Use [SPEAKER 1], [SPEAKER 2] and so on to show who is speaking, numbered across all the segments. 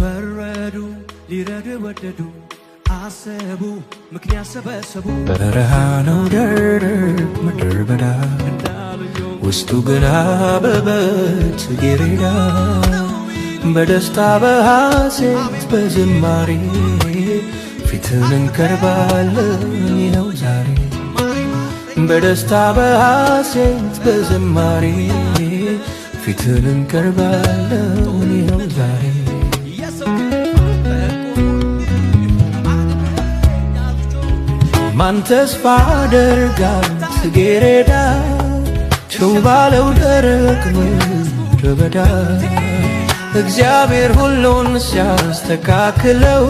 [SPEAKER 1] ፈረዱ ሊረዱ ወደዱ አሰቡ ምክንያት ሰበሰቡ
[SPEAKER 2] በረሃ ነው ደረቅ ምድረ በዳ ውስጡ ግን አበበ ጽጌረዳ በደስታ በሐሴት በዝማሬ ፊትን እንቀርባለን ይኸው ዛሬ በደስታ በሐሴት በዝማሬ ፊትን እንቀርባለን ይኸው ዛሬ ማን ተስፋ አደርጋል ጽጌረዳ ቸው ባለው ደረቅ ምድረ በዳ እግዚአብሔር ሁሉን ሲያስተካክለው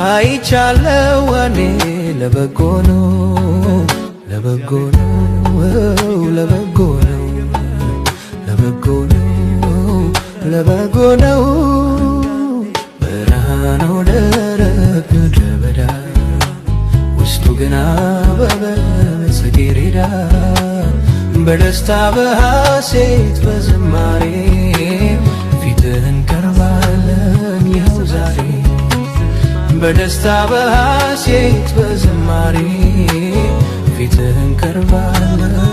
[SPEAKER 2] አይቻለው እኔ ለበጎ ነው ለበጎ ነው ለበጎ ነው ለበጎ ነው ለበጎ ነው በረሃ ነው ደረቅ ምድረ በዳ ውስጡ ግን አበበ ጽጌረዳ በደስታ በሐሴት በዝማሬ ፊትህን እንቀርባለን ይኸው ዛሬ በደስታ በሐሴት በዝማሬ ፊትህን እንቀርባለን